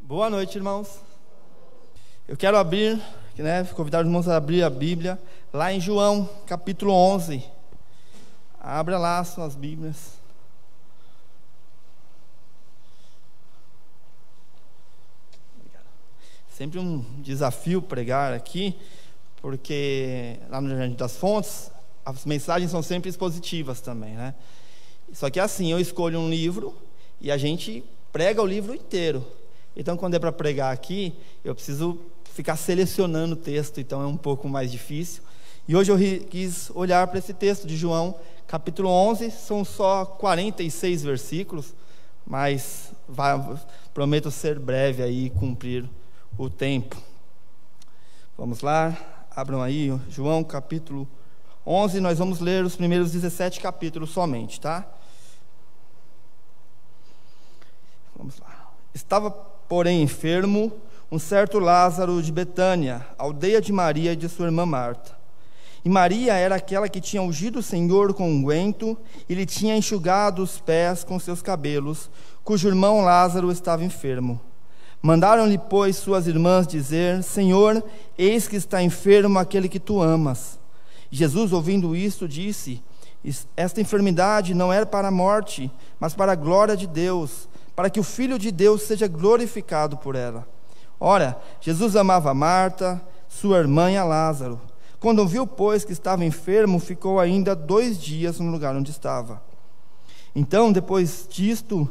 Boa noite, irmãos. Eu quero convidar os irmãos a abrir a Bíblia lá em João, capítulo 11. Abra lá as suas Bíblias. Sempre um desafio pregar aqui, porque lá no Jardim das Fontes, as mensagens são sempre expositivas também, né? Só que assim, eu escolho um livro e a gente prega o livro inteiro. Então, quando é para pregar aqui, eu preciso ficar selecionando o texto, então é um pouco mais difícil. E hoje eu quis olhar para esse texto de João, capítulo 11, são só 46 versículos, mas prometo ser breve aí e cumprir o tempo. Vamos lá, abram aí, João capítulo 11, nós vamos ler os primeiros 17 capítulos somente, tá? Vamos lá. Estava, porém, enfermo um certo Lázaro de Betânia, aldeia de Maria e de sua irmã Marta. E Maria era aquela que tinha ungido o Senhor com unguento e lhe tinha enxugado os pés com seus cabelos, cujo irmão Lázaro estava enfermo. Mandaram-lhe, pois, suas irmãs dizer: Senhor, eis que está enfermo aquele que tu amas. Jesus, ouvindo isto, disse: Esta enfermidade não era para a morte, mas para a glória de Deus, para que o Filho de Deus seja glorificado por ela. Ora, Jesus amava Marta, sua irmã e a Lázaro. Quando ouviu, pois, que estava enfermo, ficou ainda 2 dias no lugar onde estava. Então, depois disto,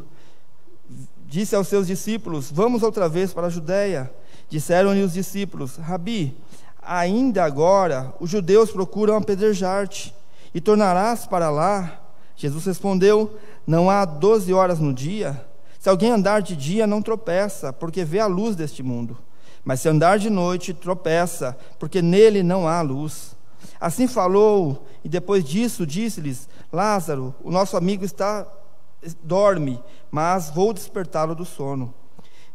disse aos seus discípulos: Vamos outra vez para a Judeia. Disseram-lhe os discípulos: Rabi, ainda agora os judeus procuram apedrejar-te, e tornarás para lá? Jesus respondeu: Não há 12 horas no dia? Se alguém andar de dia, não tropeça, porque vê a luz deste mundo. Mas se andar de noite, tropeça, porque nele não há luz. Assim falou, e depois disso disse-lhes: Lázaro, o nosso amigo dorme, mas vou despertá-lo do sono.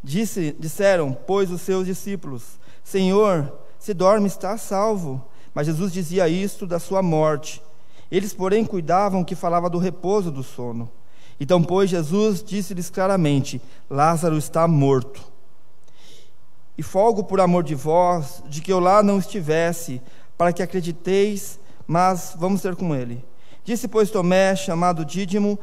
Disseram, pois, os seus discípulos: Senhor, se dorme, está salvo. Mas Jesus dizia isto da sua morte. Eles, porém, cuidavam que falava do repouso do sono. Então, pois, Jesus disse-lhes claramente: Lázaro está morto. E folgo por amor de vós, de que eu lá não estivesse, para que acrediteis, mas vamos ter com ele. Disse, pois, Tomé, chamado Dídimo,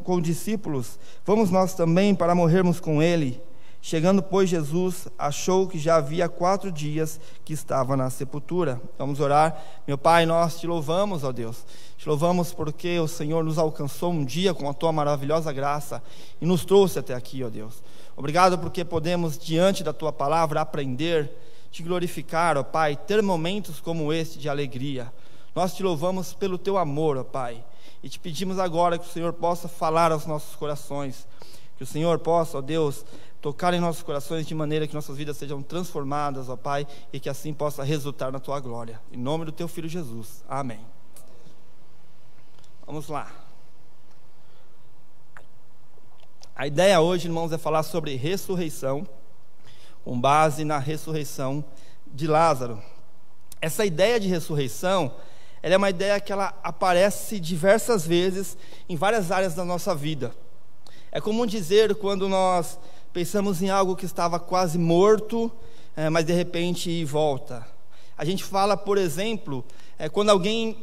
com discípulos: Vamos nós também para morrermos com ele? Chegando, pois, Jesus achou que já havia 4 dias que estava na sepultura. Vamos orar. Meu Pai, nós te louvamos, ó Deus. Te louvamos porque o Senhor nos alcançou um dia com a tua maravilhosa graça e nos trouxe até aqui, ó Deus. Obrigado porque podemos, diante da tua palavra, aprender, te glorificar, ó Pai, ter momentos como este de alegria. Nós te louvamos pelo teu amor, ó Pai, e te pedimos agora que o Senhor possa falar aos nossos corações, que o Senhor possa, ó Deus, tocar em nossos corações de maneira que nossas vidas sejam transformadas, ó Pai, e que assim possa resultar na tua glória. Em nome do teu Filho Jesus. Amém. Vamos lá. A ideia hoje, irmãos, é falar sobre ressurreição, com base na ressurreição de Lázaro. Essa ideia de ressurreição, ela é uma ideia que ela aparece diversas vezes em várias áreas da nossa vida. É comum dizer quando nós pensamos em algo que estava quase morto, mas de repente volta. A gente fala, por exemplo, quando alguém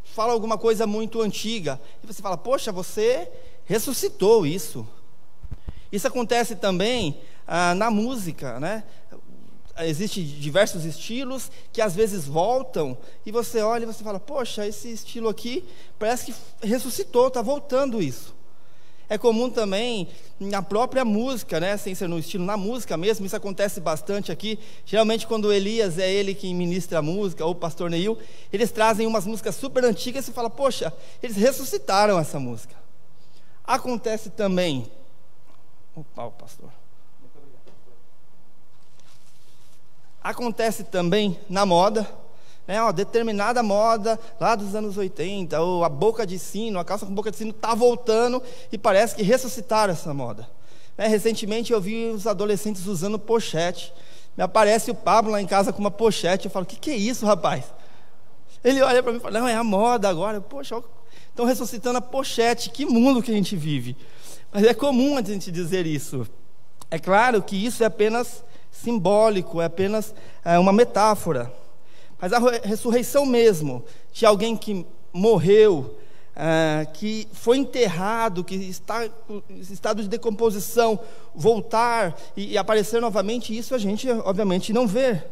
fala alguma coisa muito antiga, e você fala: poxa, você ressuscitou isso. Isso acontece também na música, né? Existem diversos estilos que às vezes voltam, e você olha e você fala: poxa, esse estilo aqui parece que ressuscitou, está voltando isso. É comum também na própria música, né? Sem ser no estilo, na música mesmo, isso acontece bastante aqui. Geralmente quando o Elias é ele que ministra a música, ou o pastor Neil, eles trazem umas músicas super antigas e você fala: poxa, eles ressuscitaram essa música. Acontece também... Opa, pastor. Muito obrigado, pastor. Acontece também na moda, né? Uma determinada moda lá dos anos 80, ou a boca de sino, a calça com boca de sino está voltando e parece que ressuscitaram essa moda. Recentemente eu vi os adolescentes usando pochete. Me aparece o Pablo lá em casa com uma pochete. Eu falo: que é isso, rapaz? Ele olha para mim e fala: não, é a moda agora. Poxa, estão ressuscitando a pochete. Que mundo que a gente vive. Mas é comum a gente dizer isso. É claro que isso é apenas simbólico, é apenas uma metáfora. Mas a ressurreição mesmo, de alguém que morreu, que foi enterrado, que está em estado de decomposição, voltar e aparecer novamente, isso a gente obviamente não vê.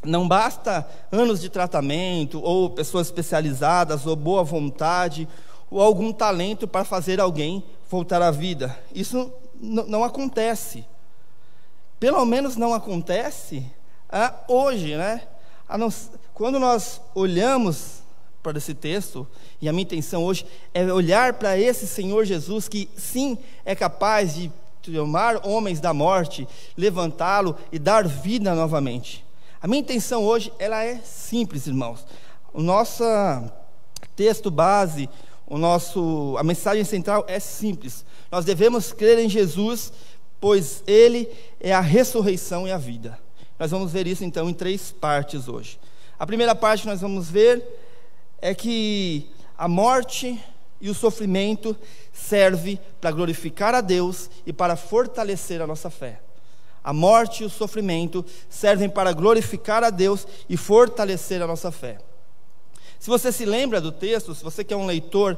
Não basta anos de tratamento, ou pessoas especializadas, ou boa vontade, ou algum talento para fazer alguém voltar à vida. Isso não acontece. Pelo menos não acontece hoje, né? Quando nós olhamos para esse texto, e a minha intenção hoje é olhar para esse Senhor Jesus, que sim é capaz de tomar homens da morte, levantá-lo e dar vida novamente. A minha intenção hoje, ela é simples, irmãos. O nosso texto base, a mensagem central é simples. Nós devemos crer em Jesus, pois Ele é a ressurreição e a vida. Nós vamos ver isso então em 3 partes hoje. A primeira parte que nós vamos ver é que a morte e o sofrimento servem para glorificar a Deus e para fortalecer a nossa fé. A morte e o sofrimento servem para glorificar a Deus e fortalecer a nossa fé. Se você se lembra do texto, se você que é um leitor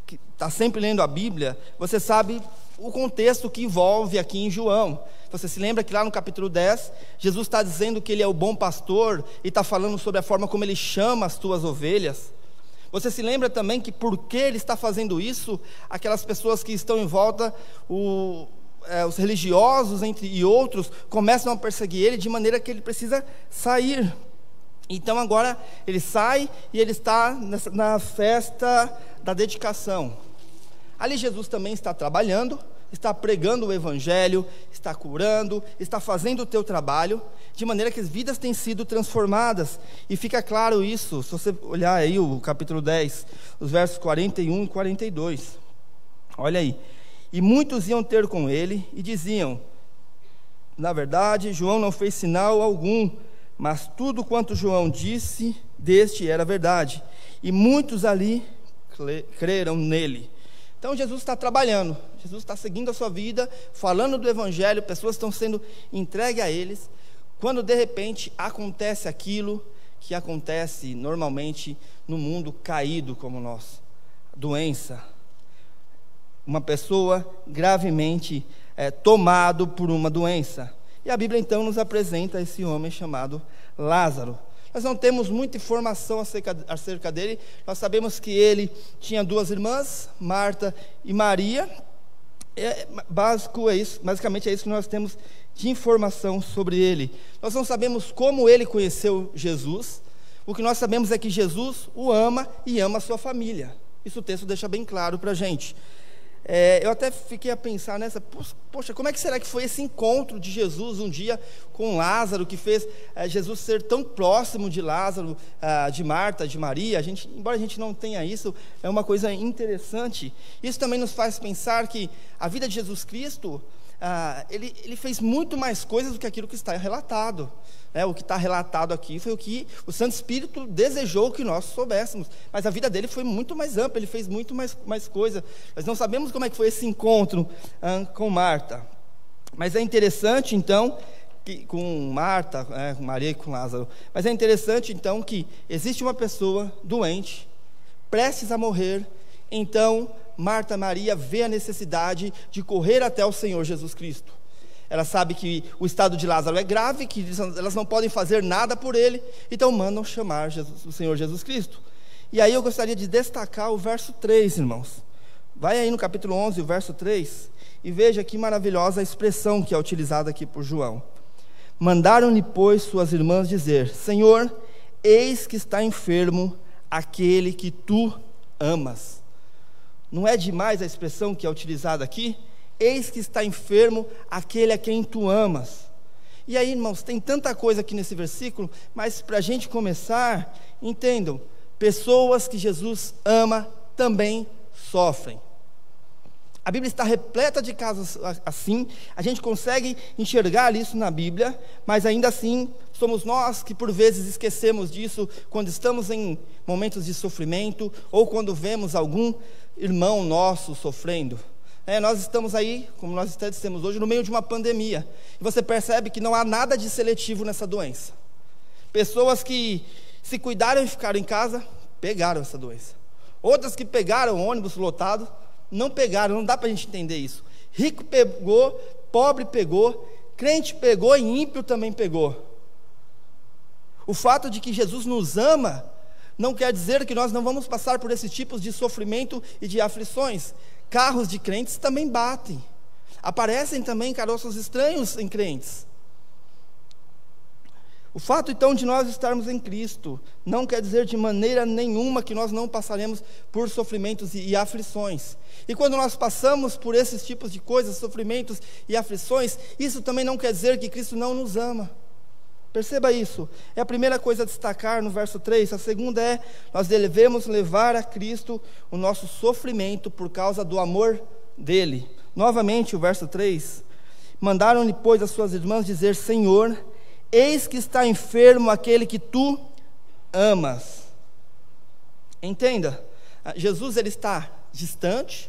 que está sempre lendo a Bíblia, você sabe o contexto que envolve aqui em João. Você se lembra que lá no capítulo 10, Jesus está dizendo que Ele é o bom pastor e está falando sobre a forma como Ele chama as tuas ovelhas. Você se lembra também que por que Ele está fazendo isso, aquelas pessoas que estão em volta, os religiosos e outros, começam a perseguir Ele de maneira que Ele precisa sair. Então agora Ele sai e Ele está na festa da dedicação. Ali Jesus também está trabalhando, está pregando o Evangelho, está curando, está fazendo o teu trabalho, de maneira que as vidas têm sido transformadas, e fica claro isso, se você olhar aí o capítulo 10, os versos 41 e 42, olha aí, e muitos iam ter com ele, e diziam, na verdade, João não fez sinal algum, mas tudo quanto João disse deste era verdade, e muitos ali creram nele. Então Jesus está trabalhando, Jesus está seguindo a sua vida, falando do Evangelho, pessoas estão sendo entregues a eles, quando de repente acontece aquilo que acontece normalmente no mundo caído como nós, doença, uma pessoa gravemente tomado por uma doença, e a Bíblia então nos apresenta esse homem chamado Lázaro. Nós não temos muita informação acerca dele. Nós sabemos que ele tinha 2 irmãs, Marta e Maria. Basicamente é isso que nós temos de informação sobre ele. Nós não sabemos como ele conheceu Jesus. O que nós sabemos é que Jesus o ama e ama a sua família. Isso o texto deixa bem claro para a gente. Eu até fiquei a pensar nessa, poxa, como é que será que foi esse encontro de Jesus um dia com Lázaro, que fez Jesus ser tão próximo de Lázaro, de Marta, de Maria? Embora a gente não tenha isso, é uma coisa interessante. Isso também nos faz pensar que a vida de Jesus Cristo, ele fez muito mais coisas do que aquilo que está relatado. O que está relatado aqui foi o que o Santo Espírito desejou que nós soubéssemos, mas a vida dele foi muito mais ampla, ele fez muito mais coisa. Nós não sabemos como é que foi esse encontro com Marta, mas é interessante então, com Marta, com Maria e com Lázaro, mas é interessante então que existe uma pessoa doente, prestes a morrer, então Marta e Maria vê a necessidade de correr até o Senhor Jesus Cristo. Ela sabe que o estado de Lázaro é grave, que elas não podem fazer nada por ele, então mandam chamar o Senhor Jesus Cristo. E aí eu gostaria de destacar o verso 3, irmãos. Vai aí no capítulo 11, o verso 3, e veja que maravilhosa a expressão que é utilizada aqui por João. Mandaram-lhe, pois, suas irmãs dizer, Senhor, eis que está enfermo aquele que tu amas. Não é demais a expressão que é utilizada aqui? Eis que está enfermo aquele a quem tu amas. E aí, irmãos, tem tanta coisa aqui nesse versículo, mas para a gente começar, entendam, pessoas que Jesus ama também sofrem. A Bíblia está repleta de casos assim, a gente consegue enxergar isso na Bíblia, mas ainda assim, somos nós que por vezes esquecemos disso quando estamos em momentos de sofrimento, ou quando vemos algum irmão nosso sofrendo. Nós estamos aí, como nós estamos hoje, no meio de uma pandemia. E você percebe que não há nada de seletivo nessa doença. Pessoas que se cuidaram e ficaram em casa, pegaram essa doença. Outras que pegaram ônibus lotado, não pegaram, não dá para a gente entender isso. Rico pegou, pobre pegou, crente pegou e ímpio também pegou. O fato de que Jesus nos ama não quer dizer que nós não vamos passar por esses tipos de sofrimento e de aflições. Carros de crentes também batem. Aparecem também caroços estranhos em crentes. O fato então de nós estarmos em Cristo não quer dizer de maneira nenhuma que nós não passaremos por sofrimentos e aflições. E quando nós passamos por esses tipos de coisas, sofrimentos e aflições, isso também não quer dizer que Cristo não nos ama. Perceba isso. É a primeira coisa a destacar no verso 3. A segunda é, nós devemos levar a Cristo o nosso sofrimento por causa do amor dele. Novamente o verso 3. Mandaram-lhe, pois, as suas irmãs dizer: Senhor, eis que está enfermo aquele que tu amas. Entenda, Jesus ele está distante,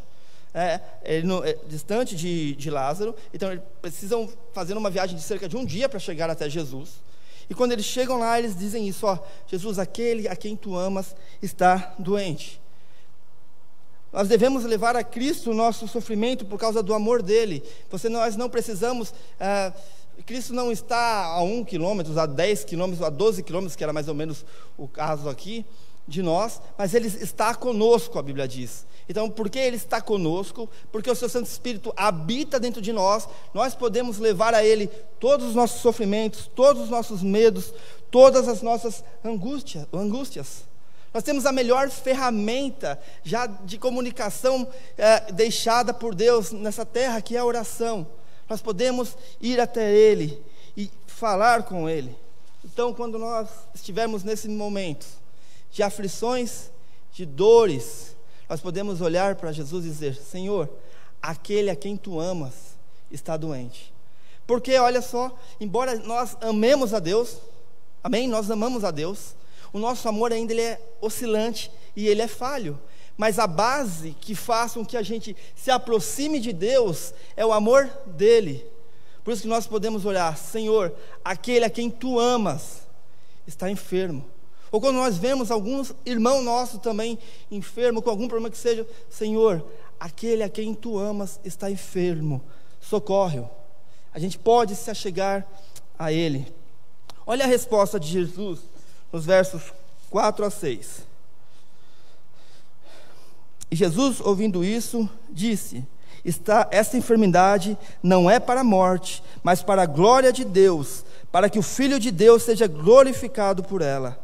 distante de Lázaro, então eles precisam fazer uma viagem de cerca de um dia para chegar até Jesus. E quando eles chegam lá, eles dizem isso: Jesus, aquele a quem tu amas está doente. Nós devemos levar a Cristo o nosso sofrimento por causa do amor dele. Nós não precisamos... Cristo não está a 1 quilômetro, a 10 quilômetros, a 12 quilômetros, que era mais ou menos o caso aqui de nós, mas Ele está conosco, a Bíblia diz. Então, porque Ele está conosco, porque o Seu Santo Espírito habita dentro de nós, nós podemos levar a Ele todos os nossos sofrimentos, todos os nossos medos, todas as nossas angústias. Nós temos a melhor ferramenta já de comunicação deixada por Deus nessa terra, que é a oração. Nós podemos ir até Ele e falar com Ele. Então, quando nós estivermos nesse momento de aflições, de dores, nós podemos olhar para Jesus e dizer: Senhor, aquele a quem tu amas está doente. Porque, olha só, embora nós amemos a Deus, amém? Nós amamos a Deus, o nosso amor ainda ele é oscilante e ele é falho. Mas a base que faz com que a gente se aproxime de Deus é o amor dele. Por isso que nós podemos olhar: Senhor, aquele a quem tu amas está enfermo. Ou quando nós vemos alguns irmãos nossos também enfermo, com algum problema que seja: Senhor, aquele a quem tu amas está enfermo, socorre-o. A gente pode se achegar a ele. Olha a resposta de Jesus nos versos 4 a 6. E Jesus, ouvindo isso, disse: esta enfermidade não é para a morte, mas para a glória de Deus, para que o Filho de Deus seja glorificado por ela.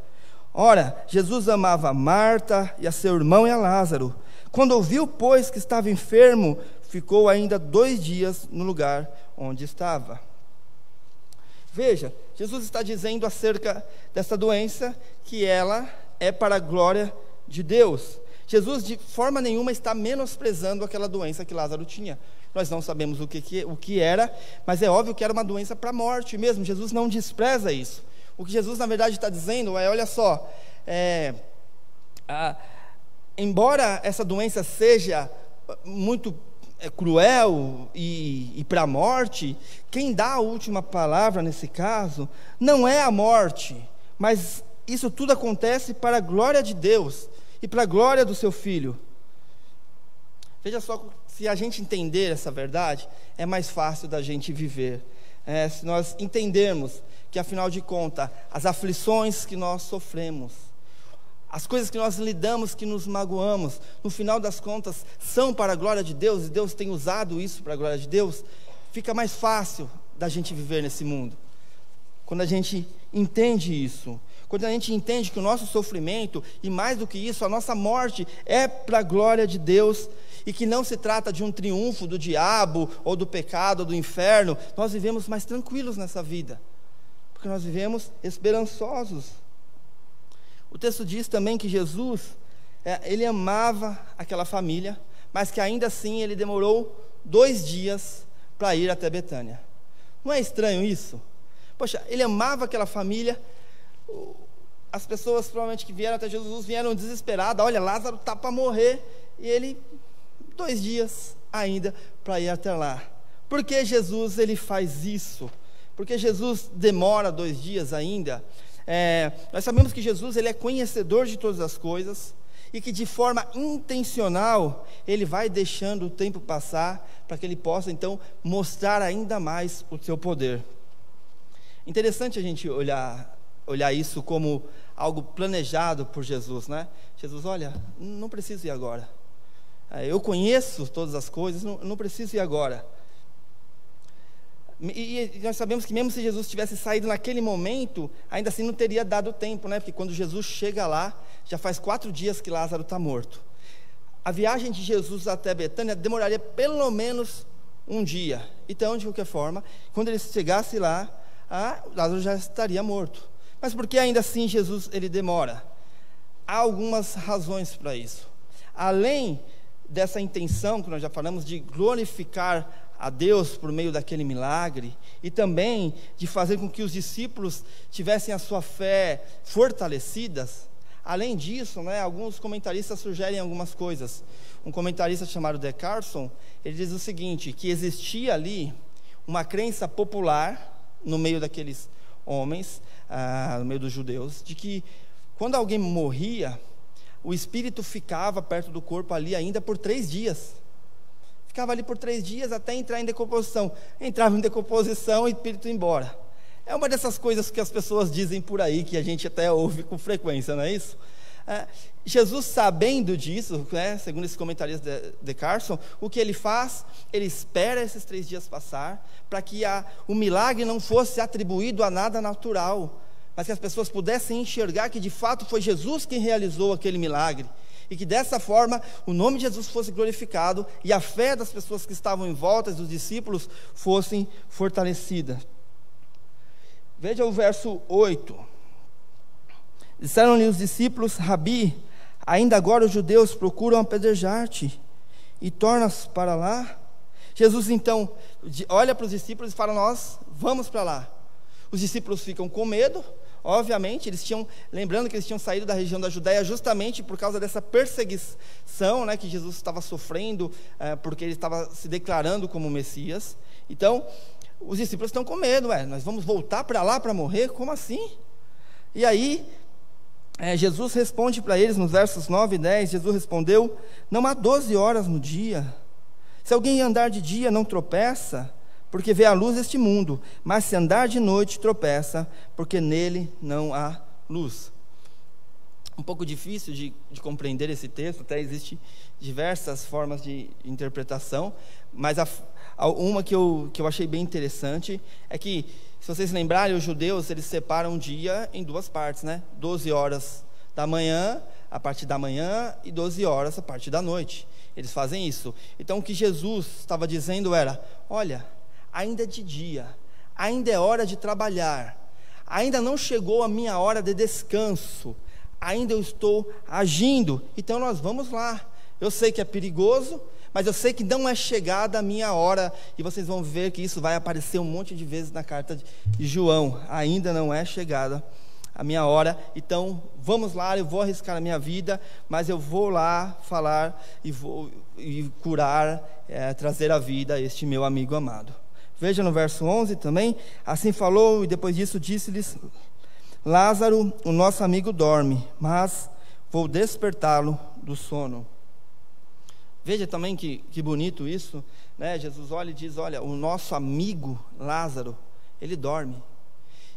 Ora, Jesus amava a Marta e a seu irmão e a Lázaro. Quando ouviu, pois, que estava enfermo, ficou ainda 2 dias no lugar onde estava. Veja, Jesus está dizendo acerca dessa doença que ela é para a glória de Deus. Jesus de forma nenhuma está menosprezando aquela doença que Lázaro tinha. Nós não sabemos o que era, mas é óbvio que era uma doença para a morte mesmo. Jesus não despreza isso. O que Jesus na verdade está dizendo é: olha só, embora essa doença seja muito cruel e para a morte, quem dá a última palavra nesse caso não é a morte, mas isso tudo acontece para a glória de Deus e para a glória do seu Filho. Veja só, se a gente entender essa verdade, é mais fácil da gente viver. Se nós entendermos que, afinal de contas, as aflições que nós sofremos, as coisas que nós lidamos, que nos magoamos, no final das contas, são para a glória de Deus, e Deus tem usado isso para a glória de Deus, fica mais fácil da gente viver nesse mundo. Quando a gente entende isso, quando a gente entende que o nosso sofrimento, e mais do que isso, a nossa morte é para a glória de Deus, e que não se trata de um triunfo do diabo, ou do pecado, ou do inferno, nós vivemos mais tranquilos nessa vida, porque nós vivemos esperançosos. O texto diz também que Jesus, ele amava aquela família, mas que ainda assim ele demorou 2 dias para ir até Betânia. Não é estranho isso? Poxa, ele amava aquela família. As pessoas provavelmente que vieram até Jesus vieram desesperadas: olha, Lázaro está para morrer, e ele, 2 dias, ainda para ir até lá. Por que Jesus ele faz isso? Porque Jesus demora 2 dias ainda. Nós sabemos que Jesus ele é conhecedor de todas as coisas e que de forma intencional ele vai deixando o tempo passar para que ele possa então mostrar ainda mais o seu poder. Interessante a gente olhar isso como algo planejado por Jesus, né? Jesus, olha, não preciso ir agora. Eu conheço todas as coisas, não preciso ir agora. E nós sabemos que mesmo se Jesus tivesse saído naquele momento, ainda assim não teria dado tempo, né? Porque quando Jesus chega lá, já faz 4 dias que Lázaro está morto. A viagem de Jesus até Betânia demoraria pelo menos 1 dia. Então, de qualquer forma, quando ele chegasse lá, Lázaro já estaria morto. Mas por que ainda assim Jesus ele demora? Há algumas razões para isso. Além dessa intenção que nós já falamos de glorificar a Deus por meio daquele milagre, e também de fazer com que os discípulos tivessem a sua fé fortalecidas. Além disso, né, alguns comentaristas sugerem algumas coisas. Um comentarista chamado De Carson, ele diz o seguinte, que existia ali uma crença popular no meio daqueles homens, no meio dos judeus, de que quando alguém morria, o espírito ficava perto do corpo ali ainda por 3 dias. Ficava ali por 3 dias até entrar em decomposição. Entrava em decomposição e o espírito ia embora. É uma dessas coisas que as pessoas dizem por aí, que a gente até ouve com frequência, não é isso? Jesus, sabendo disso, né, segundo esse comentarista de Carson, o que ele faz? Ele espera esses 3 dias passar, para que o milagre não fosse atribuído a nada natural, mas que as pessoas pudessem enxergar que de fato foi Jesus quem realizou aquele milagre, e que dessa forma o nome de Jesus fosse glorificado, e a fé das pessoas que estavam em volta, dos discípulos, fossem fortalecidas. Veja o verso 8. Disseram-lhe os discípulos: Rabi, ainda agora os judeus procuram apedrejar-te, e tornas para lá? Jesus então olha para os discípulos e fala: nós vamos para lá. Os discípulos ficam com medo, obviamente, lembrando que eles tinham saído da região da Judéia justamente por causa dessa perseguição, né, que Jesus estava sofrendo, porque ele estava se declarando como Messias. Então, os discípulos estão com medo, nós vamos voltar para lá para morrer? Como assim? E aí, Jesus responde para eles nos versos 9 e 10, Jesus respondeu: não há 12 horas no dia. Se alguém andar de dia não tropeça, porque vê a luz deste mundo, mas se andar de noite tropeça, porque nele não há luz. Um pouco difícil de compreender esse texto, até existem diversas formas de interpretação, mas uma que eu achei bem interessante é que, se vocês lembrarem, os judeus eles separam o dia em 2 partes, né? 12 horas da manhã, a partir da manhã, e 12 horas a partir da noite. Eles fazem isso. Então o que Jesus estava dizendo era: olha, ainda é de dia, ainda é hora de trabalhar, ainda não chegou a minha hora de descanso, ainda eu estou agindo, então nós vamos lá. Eu sei que é perigoso, mas eu sei que não é chegada a minha hora, e vocês vão ver que isso vai aparecer um monte de vezes na carta de João. Ainda não é chegada a minha hora, então vamos lá, eu vou arriscar a minha vida, mas eu vou lá falar e curar, trazer a vida a este meu amigo amado. Veja no verso 11 também: assim falou, e depois disso disse-lhes: Lázaro, o nosso amigo, dorme, mas vou despertá-lo do sono. Veja também que bonito isso, né? Jesus olha e diz: olha, o nosso amigo Lázaro, ele dorme.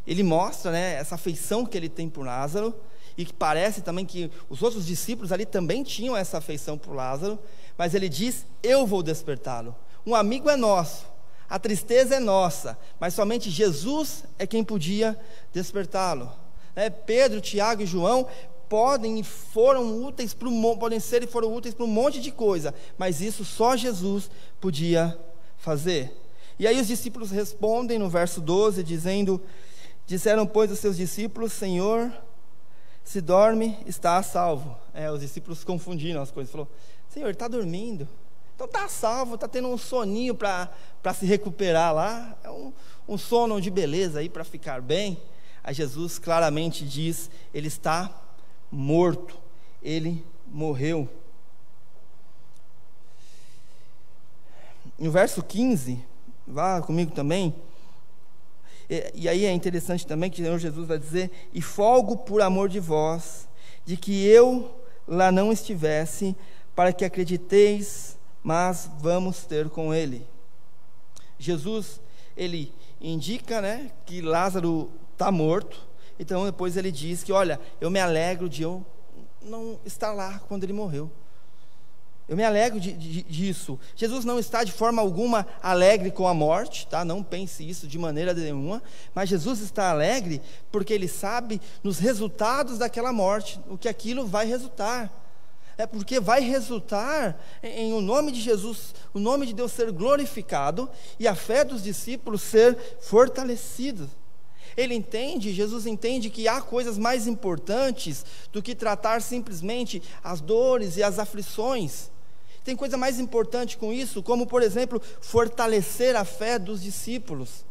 Ele mostra, né, essa afeição que ele tem por Lázaro, e que parece também que os outros discípulos ali também tinham essa afeição por Lázaro, mas ele diz: eu vou despertá-lo. Um amigo é nosso, a tristeza é nossa, mas somente Jesus é quem podia despertá-lo. Pedro, Tiago e João podem ser e foram úteis para um monte de coisa, mas isso só Jesus podia fazer. E aí os discípulos respondem no verso 12, disseram, pois, os seus discípulos: Senhor, se dorme, está a salvo. Os discípulos confundiram as coisas. Falou: Senhor, está dormindo, então está a salvo, está tendo um soninho para se recuperar lá, um sono de beleza aí para ficar bem. Aí Jesus claramente diz: ele está morto, ele morreu. no verso 15, vá comigo também, e aí é interessante também que o Senhor Jesus vai dizer: e folgo por amor de vós, de que eu lá não estivesse, para que acrediteis, mas vamos ter com ele. Jesus, ele indica, né, que Lázaro está morto, então depois ele diz que, olha, eu me alegro de eu não estar lá quando ele morreu. Eu me alegro disso. Jesus não está de forma alguma alegre com a morte, tá? Não pense isso de maneira nenhuma, mas Jesus está alegre porque ele sabe nos resultados daquela morte, o que aquilo vai resultar. É porque vai resultar em o nome de Jesus, o nome de Deus ser glorificado e a fé dos discípulos ser fortalecida. Jesus entende que há coisas mais importantes do que tratar simplesmente as dores e as aflições. Tem coisa mais importante com isso, como, por exemplo, fortalecer a fé dos discípulos.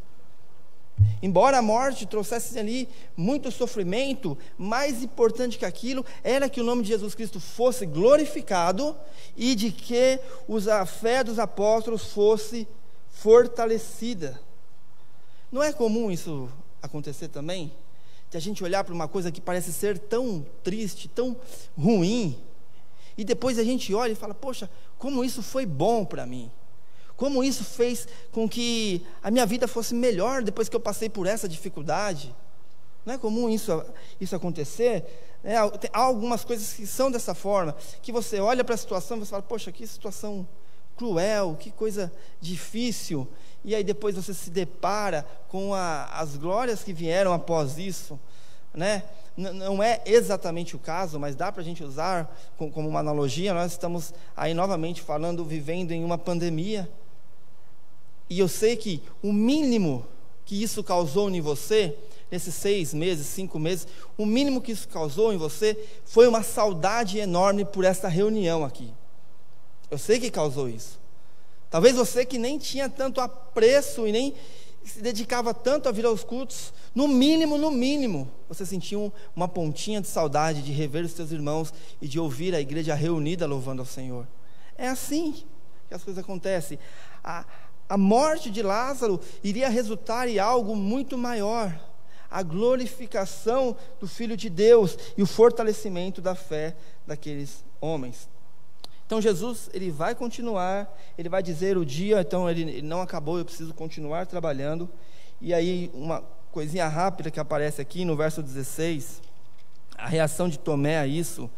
Embora a morte trouxesse ali muito sofrimento, mais importante que aquilo era que o nome de Jesus Cristo fosse glorificado e de que a fé dos apóstolos fosse fortalecida. Não é comum isso acontecer também? De a gente olhar para uma coisa que parece ser tão triste, tão ruim, e depois a gente olha e fala: poxa, como isso foi bom para mim, como isso fez com que a minha vida fosse melhor depois que eu passei por essa dificuldade. Não é comum isso acontecer? Há algumas coisas que são dessa forma, que você olha para a situação e você fala: poxa, que situação cruel, que coisa difícil, e aí depois você se depara com as glórias que vieram após isso, né? Não é exatamente o caso, mas dá para a gente usar como uma analogia. Nós estamos aí novamente vivendo em uma pandemia, e eu sei que o mínimo que isso causou em você, nesses 6 meses, 5 meses, o mínimo que isso causou em você foi uma saudade enorme por essa reunião aqui. Eu sei que causou isso. Talvez você que nem tinha tanto apreço e nem se dedicava tanto a vir aos cultos, no mínimo, você sentia uma pontinha de saudade de rever os seus irmãos e de ouvir a igreja reunida louvando ao Senhor. É assim que as coisas acontecem. A morte de Lázaro iria resultar em algo muito maior: a glorificação do Filho de Deus e o fortalecimento da fé daqueles homens. Então Jesus, ele vai continuar, ele vai dizer: o dia, então ele não acabou, eu preciso continuar trabalhando. E aí uma coisinha rápida que aparece aqui no verso 16, a reação de Tomé a isso.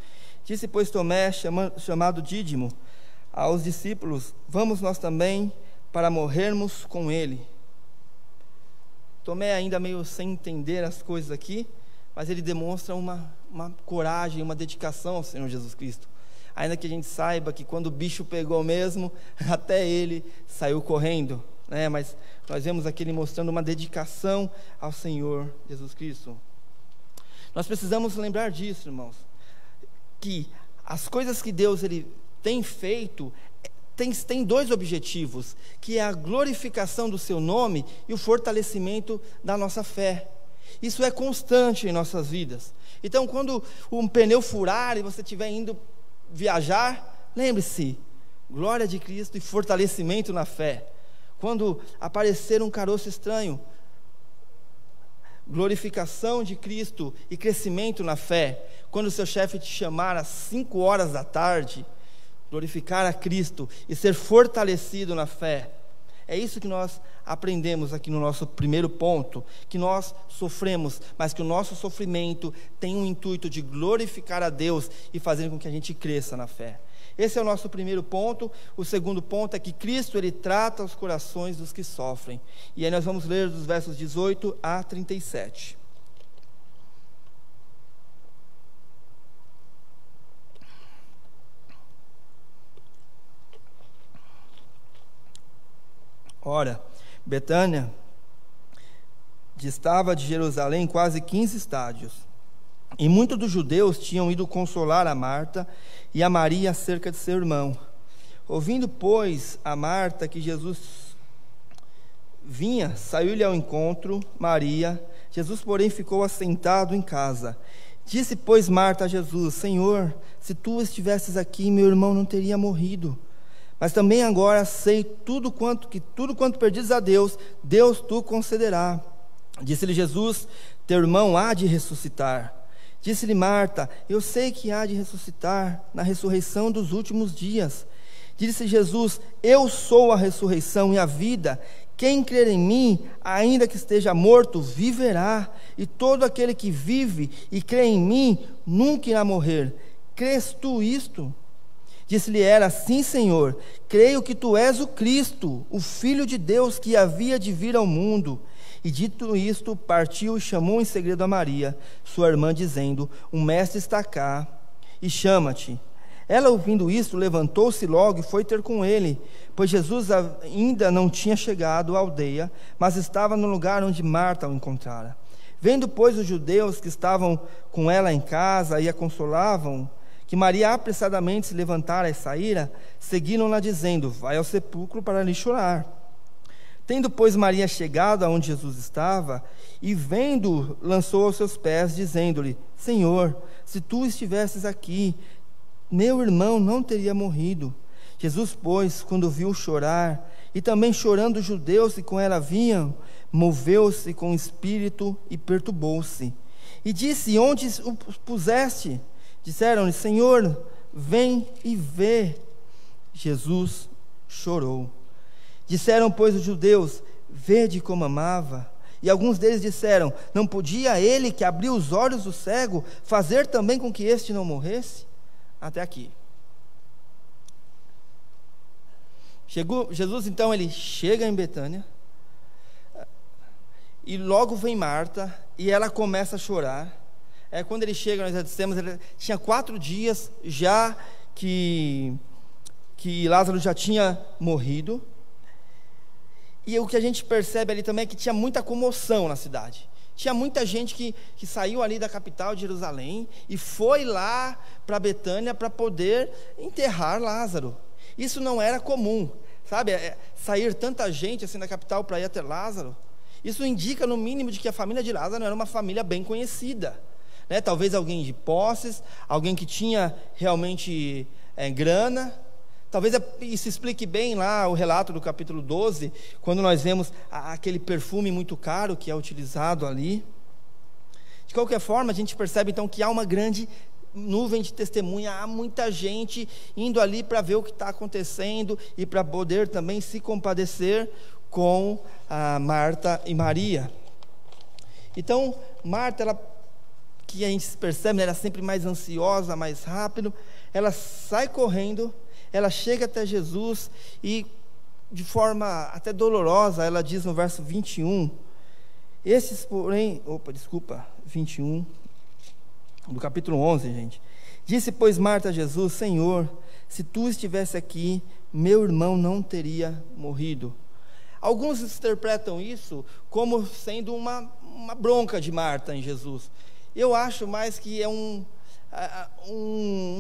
Disse, pois, Tomé, chamado Dídimo, aos discípulos: vamos nós também para morrermos com ele. Tomé ainda meio sem entender as coisas aqui, mas ele demonstra uma coragem, uma dedicação ao Senhor Jesus Cristo. Ainda que a gente saiba que quando o bicho pegou mesmo, até ele saiu correndo, né? Mas nós vemos aqui ele mostrando uma dedicação ao Senhor Jesus Cristo. Nós precisamos lembrar disso, irmãos, que as coisas que Deus ele tem feito tem 2 objetivos, que é a glorificação do seu nome e o fortalecimento da nossa fé. Isso é constante em nossas vidas. Então, quando um pneu furar e você estiver indo viajar, lembre-se: glória de Cristo e fortalecimento na fé. Quando aparecer um caroço estranho, glorificação de Cristo e crescimento na fé. Quando o seu chefe te chamar às 5 horas da tarde, glorificar a Cristo e ser fortalecido na fé. É isso que nós aprendemos aqui no nosso primeiro ponto, que nós sofremos, mas que o nosso sofrimento tem um intuito de glorificar a Deus e fazer com que a gente cresça na fé. Esse é o nosso primeiro ponto. O segundo ponto é que Cristo, ele trata os corações dos que sofrem. E aí nós vamos ler dos versos 18 a 37. Ora, Betânia distava de Jerusalém quase 15 estádios, e muitos dos judeus tinham ido consolar a Marta e a Maria acerca de seu irmão. Ouvindo, pois, a Marta que Jesus vinha, saiu-lhe ao encontro Maria. Jesus, porém, ficou assentado em casa. Disse, pois, Marta a Jesus: Senhor, se tu estivesses aqui, meu irmão não teria morrido. Mas também agora sei tudo quanto pedires a Deus, Deus tu concederá. Disse-lhe Jesus: teu irmão há de ressuscitar. Disse-lhe Marta: eu sei que há de ressuscitar na ressurreição dos últimos dias. Disse Jesus: eu sou a ressurreição e a vida. Quem crer em mim, ainda que esteja morto, viverá. E todo aquele que vive e crê em mim, nunca irá morrer. Crês tu isto? Disse-lhe ela: sim, Senhor, creio que tu és o Cristo, o Filho de Deus, que havia de vir ao mundo. E dito isto, partiu e chamou em segredo a Maria, sua irmã, dizendo: o mestre está cá e chama-te. Ela, ouvindo isto, levantou-se logo e foi ter com ele, pois Jesus ainda não tinha chegado à aldeia, mas estava no lugar onde Marta o encontrara. Vendo, pois, os judeus que estavam com ela em casa e a consolavam, que Maria apressadamente se levantara e saíra, seguiram-na dizendo: vai ao sepulcro para lhe chorar. Tendo, pois, Maria chegado aonde Jesus estava, e vendo, lançou aos seus pés, dizendo-lhe: Senhor, se tu estivesses aqui, meu irmão não teria morrido. Jesus, pois, quando viu chorar, e também chorando os judeus que com ela vinham, moveu-se com o espírito e perturbou-se. E disse: onde o puseste? Disseram-lhe: Senhor, vem e vê. Jesus chorou. Disseram, pois, os judeus: vede como amava. E alguns deles disseram: não podia ele, que abriu os olhos do cego, fazer também com que este não morresse? Até aqui. Jesus, então, ele chega em Betânia, e logo vem Marta, e ela começa a chorar. Quando ele chega, nós já dissemos, ele tinha 4 dias já que Lázaro já tinha morrido. E o que a gente percebe ali também é que tinha muita comoção na cidade. Tinha muita gente que saiu ali da capital de Jerusalém e foi lá para Betânia para poder enterrar Lázaro. Isso não era comum, sabe? Sair tanta gente assim da capital para ir até Lázaro. Isso indica, no mínimo, de que a família de Lázaro era uma família bem conhecida, né? Talvez alguém de posses, alguém que tinha realmente grana. Talvez isso explique bem lá o relato do capítulo 12, quando nós vemos aquele perfume muito caro que é utilizado ali. De qualquer forma, a gente percebe então que há uma grande nuvem de testemunha, há muita gente indo ali para ver o que está acontecendo e para poder também se compadecer com Marta e Maria. Então, Marta, que a gente percebe, ela é sempre mais ansiosa, mais rápido, ela sai correndo. Ela chega até Jesus e, de forma até dolorosa, ela diz no verso 21, 21, do capítulo 11, gente. Disse, pois, Marta a Jesus: Senhor, se tu estivesse aqui, meu irmão não teria morrido. Alguns interpretam isso como sendo uma bronca de Marta em Jesus. Eu acho mais que é um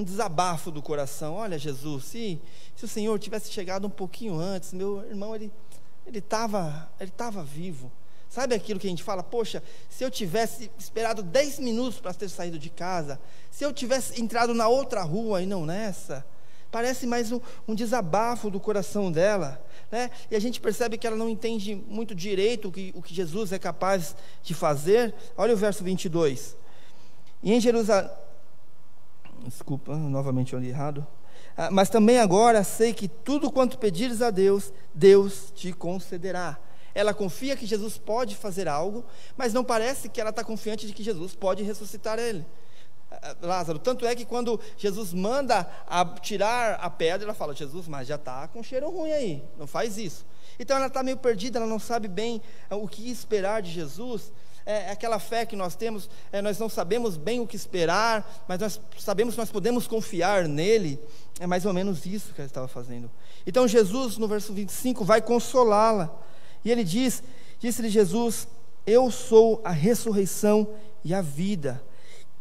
desabafo do coração. Olha, Jesus, se o Senhor tivesse chegado um pouquinho antes, meu irmão, ele estava vivo. Sabe aquilo que a gente fala? Poxa, se eu tivesse esperado 10 minutos para ter saído de casa, se eu tivesse entrado na outra rua e não nessa. Parece mais um desabafo do coração dela, né? E a gente percebe que ela não entende muito direito o que Jesus é capaz de fazer. Olha o verso 22. E em Jerusalém, desculpa, novamente eu li errado. Mas também agora sei que tudo quanto pedires a Deus, Deus te concederá. Ela confia que Jesus pode fazer algo, mas não parece que ela está confiante de que Jesus pode ressuscitar Lázaro. Tanto é que quando Jesus manda tirar a pedra, ela fala: Jesus, mas já está com cheiro ruim aí, não faz isso. Então ela está meio perdida, ela não sabe bem o que esperar de Jesus. Aquela fé que nós temos, nós não sabemos bem o que esperar, mas nós sabemos que nós podemos confiar nele. É mais ou menos isso que ela estava fazendo. Então Jesus, no verso 25, vai consolá-la, e ele disse-lhe Jesus: eu sou a ressurreição e a vida.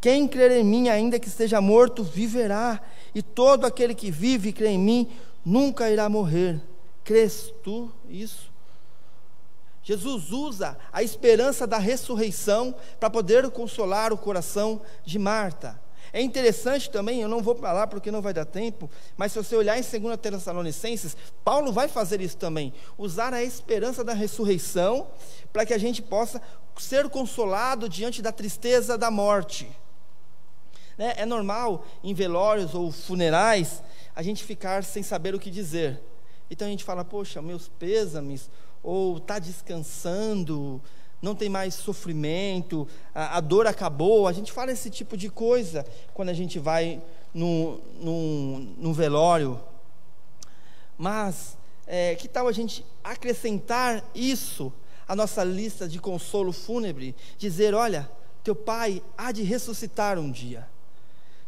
Quem crer em mim, ainda que esteja morto, viverá, e todo aquele que vive e crê em mim nunca irá morrer. Crês tu isso? Jesus usa a esperança da ressurreição para poder consolar o coração de Marta. É interessante também, eu não vou para lá porque não vai dar tempo, mas se você olhar em 2 Tessalonicenses, Paulo vai fazer isso também, usar a esperança da ressurreição, para que a gente possa ser consolado diante da tristeza da morte. É normal, em velórios ou funerais, a gente ficar sem saber o que dizer. Então a gente fala, poxa, meus pêsames, ou está descansando, não tem mais sofrimento, a dor acabou. A gente fala esse tipo de coisa quando a gente vai num velório. Mas que tal a gente acrescentar isso à nossa lista de consolo fúnebre? Dizer, olha, teu pai há de ressuscitar um dia,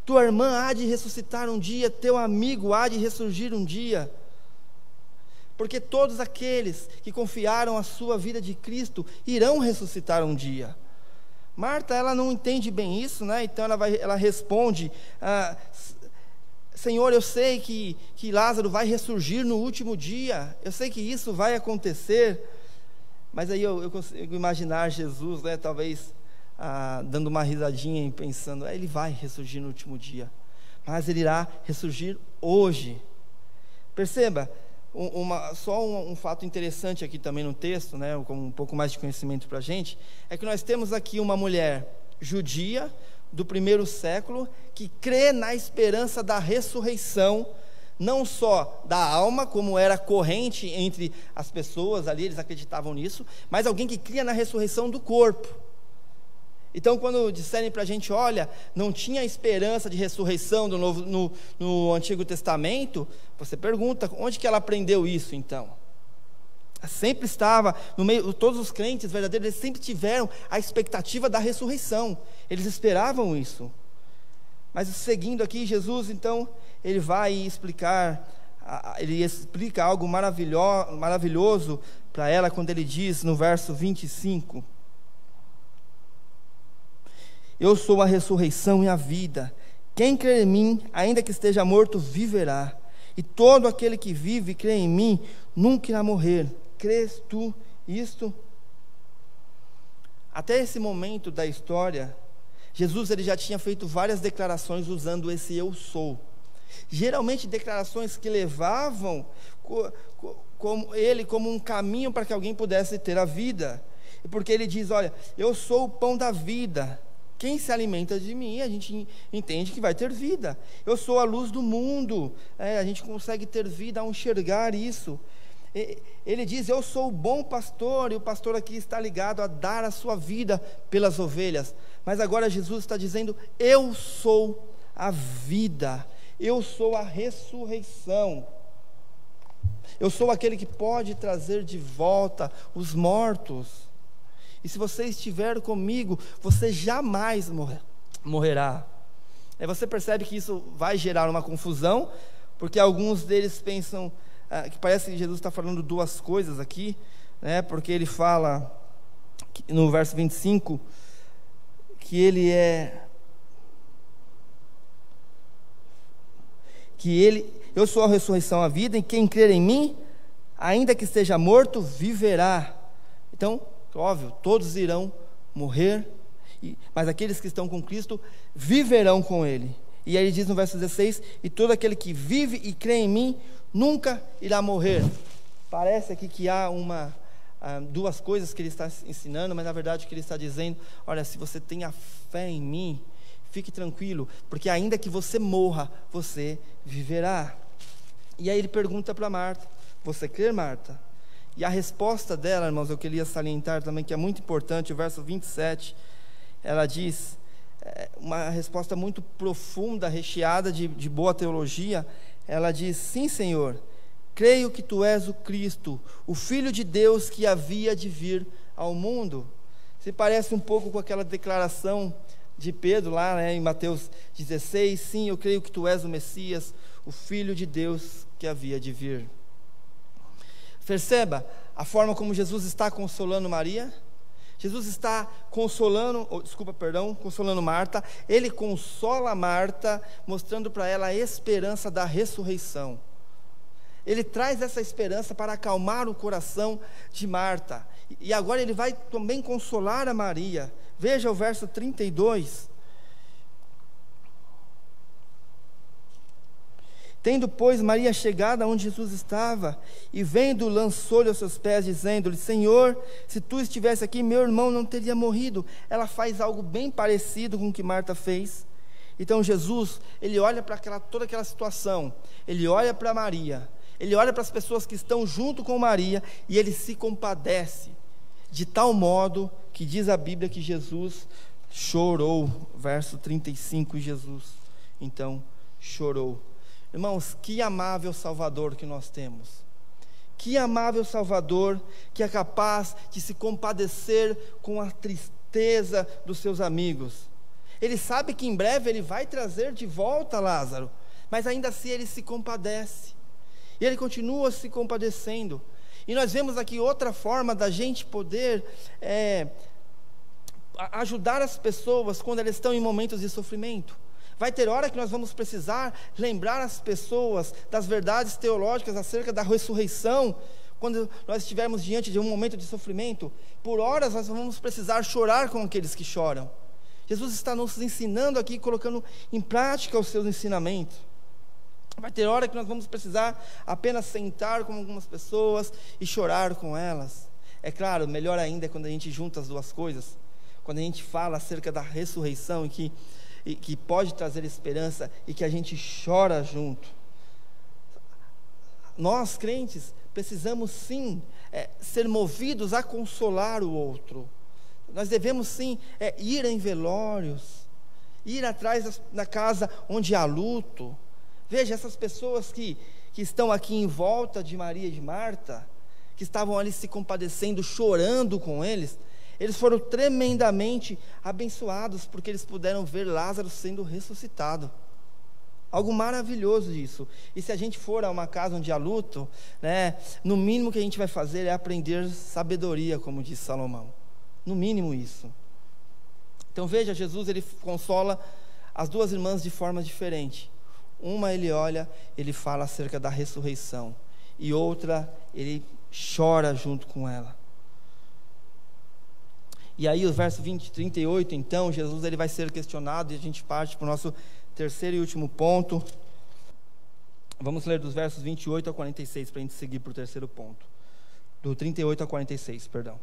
tua irmã há de ressuscitar um dia, teu amigo há de ressurgir um dia. Porque todos aqueles que confiaram a sua vida de Cristo irão ressuscitar um dia. Marta, ela não entende bem isso, né? Então ela responde, Senhor, eu sei que Lázaro vai ressurgir no último dia, eu sei que isso vai acontecer. Mas aí eu consigo imaginar Jesus, né, talvez dando uma risadinha e pensando, ele vai ressurgir no último dia, mas ele irá ressurgir hoje. Perceba, só um fato interessante aqui também no texto, né, com um pouco mais de conhecimento para a gente, é que nós temos aqui uma mulher judia do 1º século que crê na esperança da ressurreição, não só da alma, como era corrente entre as pessoas ali, eles acreditavam nisso, mas alguém que cria na ressurreição do corpo. Então, quando disserem para a gente, olha, não tinha esperança de ressurreição no Antigo Testamento, você pergunta, onde que ela aprendeu isso então? Ela sempre estava, no meio, todos os crentes verdadeiros, eles sempre tiveram a expectativa da ressurreição, eles esperavam isso. Mas seguindo aqui, Jesus então, ele vai explicar, ele explica algo maravilhoso para ela, quando ele diz no verso 25, eu sou a ressurreição e a vida, quem crê em mim, ainda que esteja morto, viverá, e todo aquele que vive e crê em mim, nunca irá morrer. Crês tu isto? Até esse momento da história, Jesus ele já tinha feito várias declarações usando esse eu sou, geralmente declarações que levavam como um caminho para que alguém pudesse ter a vida, porque ele diz, olha, eu sou o pão da vida, quem se alimenta de mim, a gente entende que vai ter vida. Eu sou a luz do mundo, a gente consegue ter vida ao enxergar isso. Ele diz, eu sou o bom pastor, e o pastor aqui está ligado a dar a sua vida pelas ovelhas. Mas agora Jesus está dizendo, eu sou a vida, eu sou a ressurreição. Eu sou aquele que pode trazer de volta os mortos. E se você estiver comigo, você jamais morrerá. Você percebe que isso vai gerar uma confusão, porque alguns deles pensam que parece que Jesus está falando duas coisas aqui, né? Porque ele fala no verso 25 que ele eu sou a ressurreição, a vida, e quem crer em mim, ainda que esteja morto, viverá. Então, óbvio, todos irão morrer, mas aqueles que estão com Cristo viverão com Ele. E aí ele diz no verso 16, e todo aquele que vive e crê em mim, nunca irá morrer. Parece aqui que há duas coisas que ele está ensinando, mas na verdade o que ele está dizendo, olha, se você tem a fé em mim, fique tranquilo, porque ainda que você morra, você viverá. E aí ele pergunta para Marta, você crê, Marta? E a resposta dela, irmãos, eu queria salientar também, que é muito importante, o verso 27, ela diz, uma resposta muito profunda, recheada de boa teologia, ela diz, sim, Senhor, creio que tu és o Cristo, o Filho de Deus que havia de vir ao mundo. Se parece um pouco com aquela declaração de Pedro lá, né, em Mateus 16, sim, eu creio que tu és o Messias, o Filho de Deus que havia de vir. Perceba a forma como Jesus está consolando Maria. Jesus está consolando Marta. Ele consola Marta, mostrando para ela a esperança da ressurreição. Ele traz essa esperança para acalmar o coração de Marta. E agora ele vai também consolar a Maria. Veja o verso 32. Tendo, pois, Maria chegado onde Jesus estava, e vendo, lançou-lhe aos seus pés, dizendo-lhe: Senhor, se tu estivesse aqui, meu irmão não teria morrido. Ela faz algo bem parecido com o que Marta fez. Então Jesus, ele olha para toda aquela situação, ele olha para Maria, ele olha para as pessoas que estão junto com Maria, e ele se compadece, de tal modo que diz a Bíblia que Jesus chorou. Verso 35, Jesus então chorou. Irmãos, que amável Salvador que nós temos, que amável Salvador, que é capaz de se compadecer com a tristeza dos seus amigos. Ele sabe que em breve ele vai trazer de volta Lázaro, mas ainda assim ele se compadece, e ele continua se compadecendo. E nós vemos aqui outra forma da gente poder ajudar as pessoas quando elas estão em momentos de sofrimento. Vai ter hora que nós vamos precisar lembrar as pessoas das verdades teológicas acerca da ressurreição, quando nós estivermos diante de um momento de sofrimento. Por horas nós vamos precisar chorar com aqueles que choram. Jesus está nos ensinando aqui, colocando em prática os seus ensinamentos. Vai ter hora que nós vamos precisar apenas sentar com algumas pessoas e chorar com elas. É claro, melhor ainda é quando a gente junta as duas coisas, quando a gente fala acerca da ressurreição e que pode trazer esperança, e que a gente chora junto. Nós, crentes, precisamos sim ser movidos a consolar o outro. Nós devemos sim ir em velórios, ir atrás da casa onde há luto. Veja, essas pessoas que estão aqui em volta de Maria e de Marta, que estavam ali se compadecendo, chorando com eles foram tremendamente abençoados, porque eles puderam ver Lázaro sendo ressuscitado. Algo maravilhoso isso. E se a gente for a uma casa onde há luto, no mínimo que a gente vai fazer é aprender sabedoria, como disse Salomão. No mínimo isso. Então veja, Jesus, ele consola as duas irmãs de forma diferente. Uma ele olha, ele fala acerca da ressurreição, e outra ele chora junto com ela. E aí o verso 38, então, Jesus ele vai ser questionado, e a gente parte para o nosso terceiro e último ponto. Vamos ler dos versos 28 a 46, para a gente seguir para o terceiro ponto. Do 38 a 46, perdão.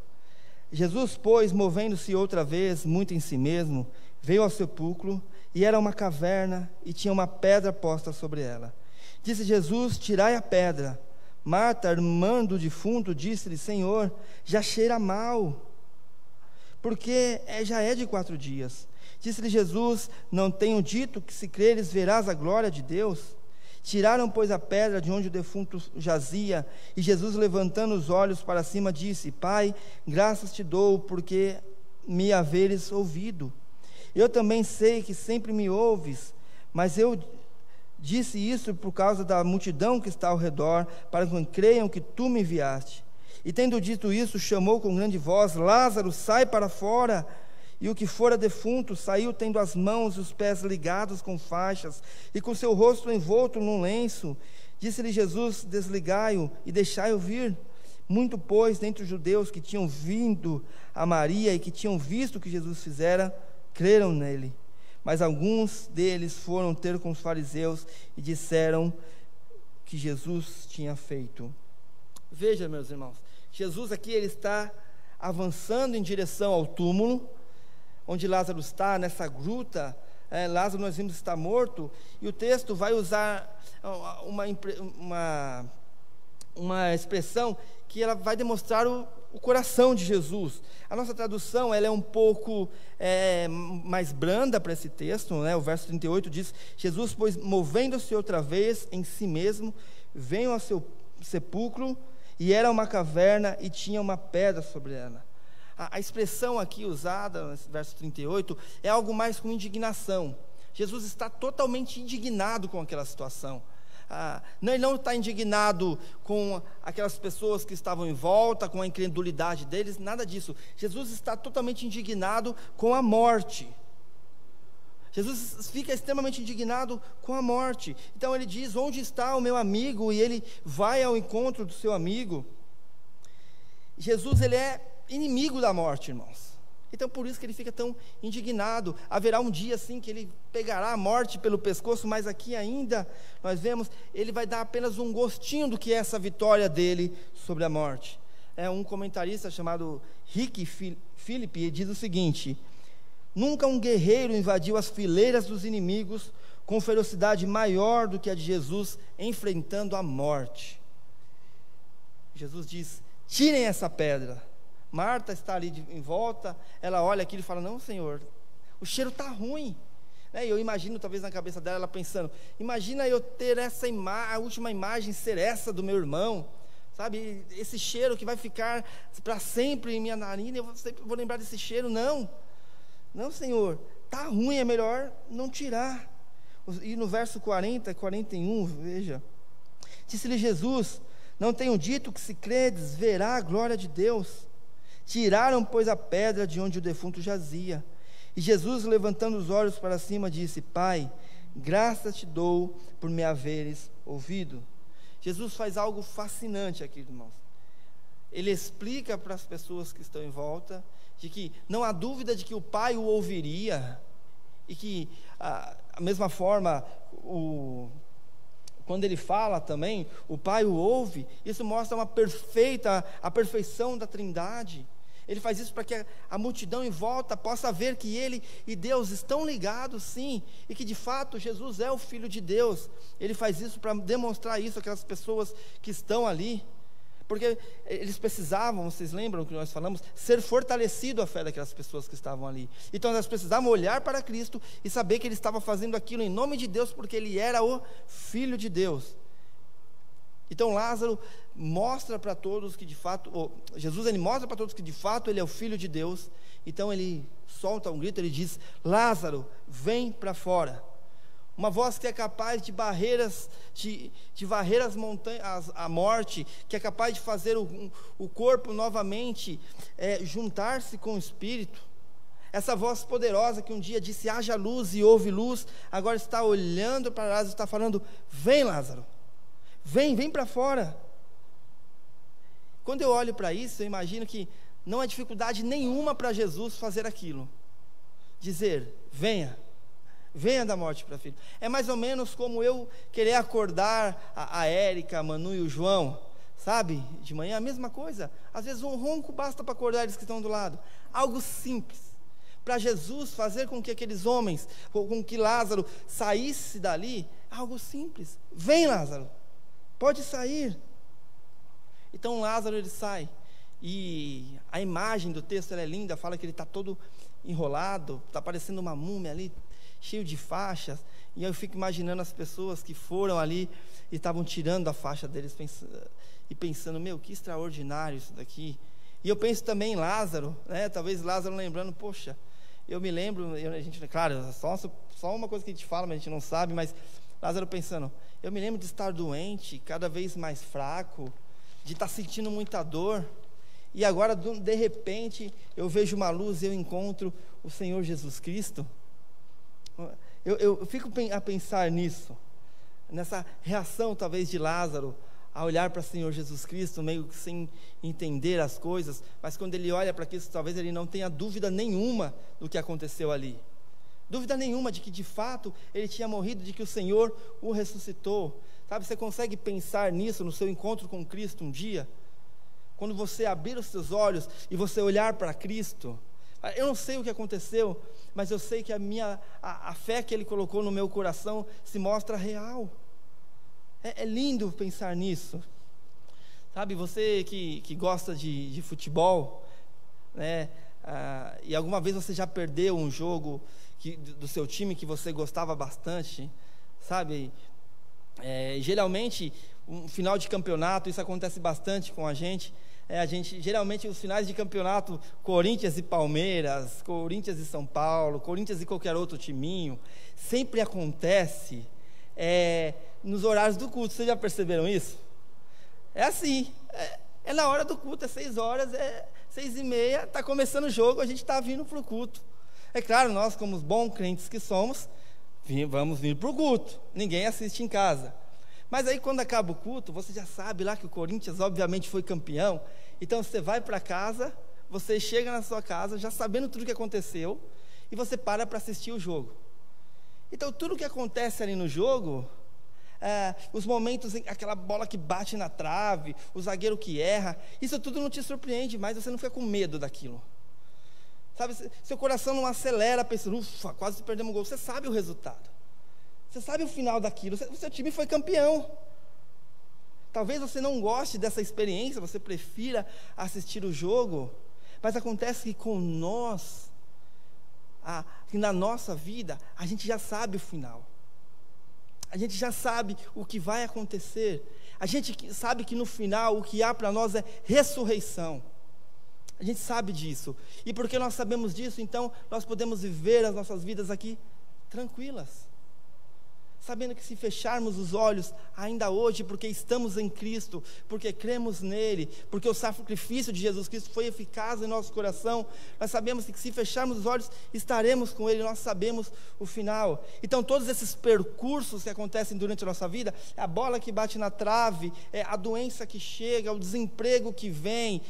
Jesus, pois, movendo-se outra vez, muito em si mesmo, veio ao sepulcro, e era uma caverna, e tinha uma pedra posta sobre ela. Disse Jesus: tirai a pedra. Marta, irmã do defunto, disse-lhe: Senhor, já cheira mal, porque já é de 4 dias. Disse-lhe Jesus: não tenho dito que se creres verás a glória de Deus? Tiraram, pois, a pedra de onde o defunto jazia, e Jesus, levantando os olhos para cima, disse: Pai, graças te dou, porque me haveres ouvido. Eu também sei que sempre me ouves, mas eu disse isso por causa da multidão que está ao redor, para que creiam que tu me enviaste. E tendo dito isso, chamou com grande voz: Lázaro, sai para fora. E o que fora defunto saiu, tendo as mãos e os pés ligados com faixas, e com seu rosto envolto num lenço. Disse-lhe Jesus: desligai-o e deixai-o vir. Muito, pois, dentre os judeus que tinham vindo a Maria e que tinham visto o que Jesus fizera, creram nele. Mas alguns deles foram ter com os fariseus e disseram que Jesus tinha feito. Veja, meus irmãos, Jesus aqui ele está avançando em direção ao túmulo, onde Lázaro está, nessa gruta. Lázaro, nós vimos, está morto, e o texto vai usar uma expressão que ela vai demonstrar o coração de Jesus. A nossa tradução ela é um pouco mais branda para esse texto, O verso 38 diz: Jesus, pois, movendo-se outra vez em si mesmo, veio ao seu sepulcro, e era uma caverna, e tinha uma pedra sobre ela. A expressão aqui usada, nesse verso 38, é algo mais com indignação. Jesus está totalmente indignado com aquela situação. Ele não está indignado com aquelas pessoas que estavam em volta, com a incredulidade deles, nada disso. Jesus está totalmente indignado com a morte. Jesus fica extremamente indignado com a morte. Então ele diz: onde está o meu amigo? E ele vai ao encontro do seu amigo. Jesus, ele é inimigo da morte, irmãos. Então por isso que ele fica tão indignado. Haverá um dia assim que ele pegará a morte pelo pescoço, mas aqui ainda nós vemos, ele vai dar apenas um gostinho do que é essa vitória dele sobre a morte. Um comentarista chamado Rick Philip diz o seguinte: nunca um guerreiro invadiu as fileiras dos inimigos com ferocidade maior do que a de Jesus enfrentando a morte. Jesus diz: tirem essa pedra. Marta está ali em volta, ela olha aquilo e fala: não, Senhor, o cheiro está ruim. E eu imagino, talvez na cabeça dela, ela pensando: imagina eu ter a última imagem ser essa do meu irmão, sabe, esse cheiro que vai ficar para sempre em minha narina, eu sempre vou lembrar desse cheiro. Não, Senhor, está ruim, é melhor não tirar. E no verso 40, 41, veja, disse-lhe Jesus: não tenho dito que, se credes, verá a glória de Deus? Tiraram, pois, a pedra de onde o defunto jazia. E Jesus, levantando os olhos para cima, disse: Pai, graças te dou por me haveres ouvido. Jesus faz algo fascinante aqui, irmãos. Ele explica para as pessoas que estão em volta de que não há dúvida de que o Pai o ouviria, e que, a mesma forma, quando ele fala também, o Pai o ouve. Isso mostra a perfeição da Trindade. Ele faz isso para que a multidão em volta possa ver que ele e Deus estão ligados, sim, e que de fato Jesus é o Filho de Deus. Ele faz isso para demonstrar isso àquelas pessoas que estão ali, porque eles precisavam, vocês lembram que nós falamos, ser fortalecido a fé daquelas pessoas que estavam ali. Então elas precisavam olhar para Cristo e saber que ele estava fazendo aquilo em nome de Deus, porque ele era o Filho de Deus. Então Lázaro mostra para todos que de fato, Jesus, ele mostra para todos que de fato ele é o Filho de Deus. Então ele solta um grito, ele diz: Lázaro, vem para fora. Uma voz que é capaz de varrer as montanhas, a morte, que é capaz de fazer o corpo novamente juntar-se com o Espírito. Essa voz poderosa que um dia disse: haja luz, e houve luz, agora está olhando para Lázaro e está falando: vem, Lázaro, vem para fora. Quando eu olho para isso, eu imagino que não há dificuldade nenhuma para Jesus fazer aquilo, dizer: venha da morte para filho. É mais ou menos como eu querer acordar a Érica, a Manu e o João, sabe, de manhã, a mesma coisa. Às vezes um ronco basta para acordar eles que estão do lado. Algo simples, para Jesus fazer com que aqueles homens, com que Lázaro saísse dali, algo simples: vem, Lázaro, pode sair. Então Lázaro, ele sai, e a imagem do texto, ela é linda, fala que ele está todo enrolado, está parecendo uma múmia ali, cheio de faixas, e eu fico imaginando as pessoas que foram ali e estavam tirando a faixa deles, pensando: meu, que extraordinário isso daqui. E eu penso também em Lázaro, talvez Lázaro lembrando: poxa, eu me lembro, a gente, claro, só uma coisa que a gente fala, mas a gente não sabe, mas Lázaro pensando: eu me lembro de estar doente, cada vez mais fraco, de estar sentindo muita dor, e agora de repente eu vejo uma luz e eu encontro o Senhor Jesus Cristo. Eu fico a pensar nisso, nessa reação talvez de Lázaro, a olhar para o Senhor Jesus Cristo, meio que sem entender as coisas, mas quando ele olha para Cristo, talvez ele não tenha dúvida nenhuma do que aconteceu ali, dúvida nenhuma de que de fato ele tinha morrido, de que o Senhor o ressuscitou. Sabe, você consegue pensar nisso no seu encontro com Cristo um dia? Quando você abrir os seus olhos e você olhar para Cristo, eu não sei o que aconteceu, mas eu sei que a fé que Ele colocou no meu coração se mostra real. É lindo pensar nisso. Sabe, você que gosta de futebol, e alguma vez você já perdeu um jogo do seu time que você gostava bastante, sabe? Geralmente, um final de campeonato, isso acontece bastante com a gente. Geralmente, os finais de campeonato, Corinthians e Palmeiras, Corinthians e São Paulo, Corinthians e qualquer outro timinho, sempre acontece nos horários do culto. Vocês já perceberam isso? É assim, é na hora do culto, 6 horas, 6h30, está começando o jogo, a gente está vindo para o culto. É claro, nós, como os bons crentes que somos, vamos vir para o culto, ninguém assiste em casa. Mas aí quando acaba o culto, você já sabe lá que o Corinthians obviamente foi campeão, então você vai para casa, você chega na sua casa, já sabendo tudo o que aconteceu, e você para assistir o jogo. Então, tudo o que acontece ali no jogo, os momentos, aquela bola que bate na trave, o zagueiro que erra, isso tudo não te surpreende mais, você não fica com medo daquilo. Sabe, seu coração não acelera, pensando, ufa, quase perdemos um gol. Você sabe o resultado. Você sabe o final daquilo. O seu time foi campeão. Talvez você não goste dessa experiência, você prefira assistir o jogo, mas acontece que com nós, que na nossa vida, a gente já sabe o final. A gente já sabe o que vai acontecer. A gente sabe que no final o que há para nós é ressurreição. A gente sabe disso. E porque nós sabemos disso, então nós podemos viver as nossas vidas aqui tranquilas. Sabendo que se fecharmos os olhos ainda hoje, porque estamos em Cristo, porque cremos nele, porque o sacrifício de Jesus Cristo foi eficaz em nosso coração, nós sabemos que se fecharmos os olhos, estaremos com ele, nós sabemos o final. Então todos esses percursos que acontecem durante a nossa vida, é a bola que bate na trave, é a doença que chega, o desemprego que vem,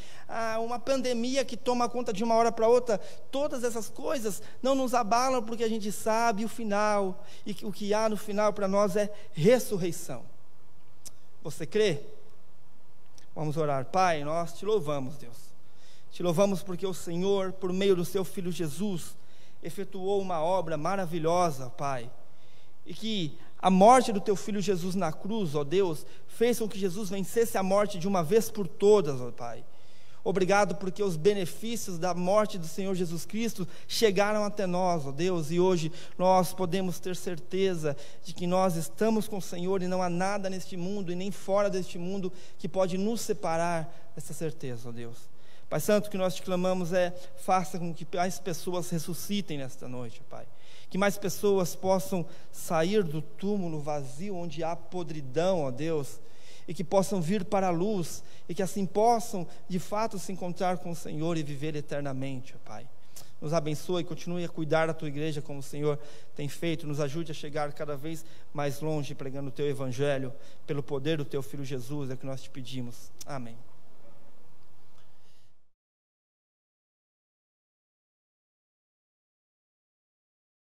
uma pandemia que toma conta de uma hora para outra, todas essas coisas não nos abalam, porque a gente sabe o final, e o que há no final para nós é ressurreição. Você crê? Vamos orar. Pai, nós te louvamos, Deus. Te louvamos porque o Senhor, por meio do seu Filho Jesus, efetuou uma obra maravilhosa, Pai. E que a morte do teu Filho Jesus na cruz, ó Deus, fez com que Jesus vencesse a morte de uma vez por todas, ó Pai. Obrigado porque os benefícios da morte do Senhor Jesus Cristo chegaram até nós, ó Deus, e hoje nós podemos ter certeza de que nós estamos com o Senhor e não há nada neste mundo e nem fora deste mundo que pode nos separar dessa certeza, ó Deus. Pai Santo, o que nós te clamamos faça com que mais pessoas ressuscitem nesta noite, ó Pai. Que mais pessoas possam sair do túmulo vazio onde há podridão, ó Deus, e que possam vir para a luz, e que assim possam, de fato, se encontrar com o Senhor e viver eternamente, ó Pai. Nos abençoe e continue a cuidar da Tua igreja como o Senhor tem feito, nos ajude a chegar cada vez mais longe, pregando o Teu Evangelho, pelo poder do Teu Filho Jesus, é o que nós te pedimos. Amém.